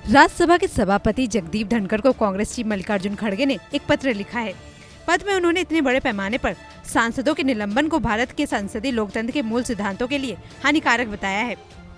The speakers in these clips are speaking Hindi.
राज्यसभा के सभापति जगदीप धनखड़ को कांग्रेस चीफ मल्लिकार्जुन खड़गे ने एक पत्र लिखा है। पत्र में उन्होंने इतने बड़े पैमाने पर सांसदों के निलंबन को भारत के संसदीय लोकतंत्र के मूल सिद्धांतों के लिए हानिकारक बताया है।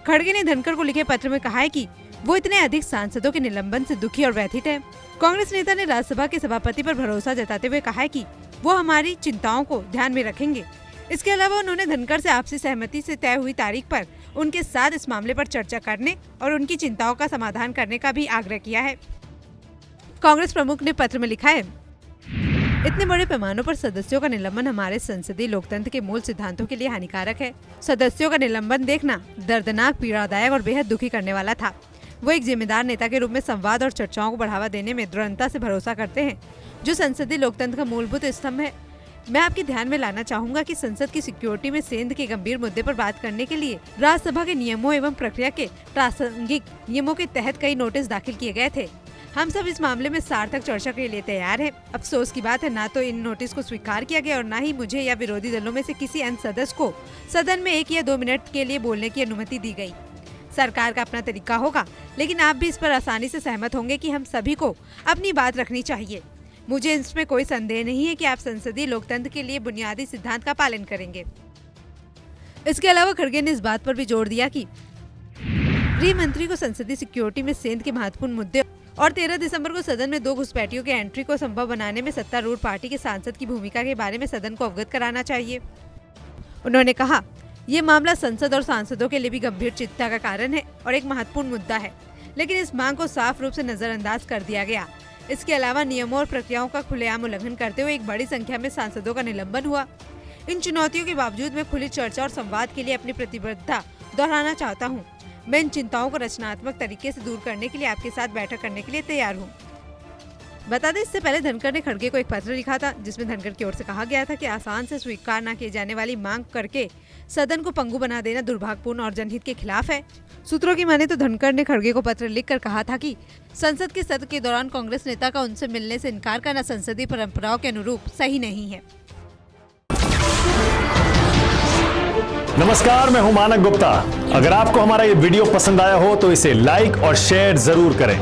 खड़गे ने धनखड़ को लिखे पत्र में कहा है कि वो इतने अधिक सांसदों के निलंबन से दुखी और व्यथित है। कांग्रेस नेता ने राज्यसभा के सभापति पर भरोसा जताते हुए कहा है कि वो हमारी चिंताओं को ध्यान में रखेंगे। इसके अलावा उन्होंने धनखड़ से आपसी सहमति से तय हुई तारीख पर उनके साथ इस मामले पर चर्चा करने और उनकी चिंताओं का समाधान करने का भी आग्रह किया है। कांग्रेस प्रमुख ने पत्र में लिखा है, इतने बड़े पैमानों पर सदस्यों का निलंबन हमारे संसदीय लोकतंत्र के मूल सिद्धांतों के लिए हानिकारक है। सदस्यों का निलंबन देखना दर्दनाक, पीड़ादायक और बेहद दुखी करने वाला था। वो एक जिम्मेदार नेता के रूप में संवाद और चर्चाओं को बढ़ावा देने में दृढ़ता से भरोसा करते हैं, जो संसदीय लोकतंत्र का मूलभूत स्तंभ है। मैं आपके ध्यान में लाना चाहूंगा कि संसद की सिक्योरिटी में सेंध के गंभीर मुद्दे पर बात करने के लिए राज्यसभा के नियमों एवं प्रक्रिया के प्रासंगिक नियमों के तहत कई नोटिस दाखिल किए गए थे। हम सब इस मामले में सार्थक चर्चा के लिए तैयार हैं। अफसोस की बात है, ना तो इन नोटिस को स्वीकार किया गया और न ही मुझे या विरोधी दलों में से किसी अन्य सदस्य को सदन में 1 या 2 मिनट के लिए बोलने की अनुमति दी गई। सरकार का अपना तरीका होगा, लेकिन आप भी इस पर आसानी से सहमत होंगे कि हम सभी को अपनी बात रखनी चाहिए। मुझे इसमें कोई संदेह नहीं है कि आप संसदीय लोकतंत्र के लिए बुनियादी सिद्धांत का पालन करेंगे। इसके अलावा खड़गे ने इस बात पर भी जोर दिया कि गृह मंत्री को संसदीय सिक्योरिटी में सेंध के महत्वपूर्ण मुद्दे और 13 दिसंबर को सदन में 2 घुसपैठियों के एंट्री को संभव बनाने में सत्तारूढ़ पार्टी के सांसद की भूमिका के बारे में सदन को अवगत कराना चाहिए। उन्होंने कहा, ये मामला संसद और सांसदों के लिए भी गंभीर चिंता का कारण है और एक महत्वपूर्ण मुद्दा है, लेकिन इस मांग को साफ रूप से नजरअंदाज कर दिया गया। इसके अलावा नियमों और प्रक्रियाओं का खुलेआम उल्लंघन करते हुए एक बड़ी संख्या में सांसदों का निलंबन हुआ। इन चुनौतियों के बावजूद मैं खुली चर्चा और संवाद के लिए अपनी प्रतिबद्धता दोहराना चाहता हूं। मैं इन चिंताओं को रचनात्मक तरीके से दूर करने के लिए आपके साथ बैठक करने के लिए तैयार हूं। बता दें, इससे पहले धनखड़ ने खड़गे को एक पत्र लिखा था, जिसमें धनखड़ की ओर से कहा गया था कि आसान से स्वीकार न किए जाने वाली मांग करके सदन को पंगु बना देना दुर्भाग्यपूर्ण और जनहित के खिलाफ है। सूत्रों की माने तो धनखड़ ने खड़गे को पत्र लिखकर कहा था कि संसद के सत्र के दौरान कांग्रेस नेता का उनसे मिलने से इनकार करना संसदीय परंपराओं के अनुरूप सही नहीं है। नमस्कार, मैं हूं मानक गुप्ता। अगर आपको हमारा ये वीडियो पसंद आया हो तो इसे लाइक और शेयर जरूर करें,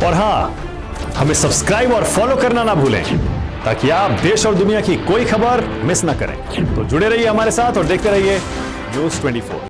और हाँ, हमें सब्सक्राइब और फॉलो करना ना भूलें, ताकि आप देश और दुनिया की कोई खबर मिस ना करें। तो जुड़े रहिए हमारे साथ और देखते रहिए न्यूज़ 24।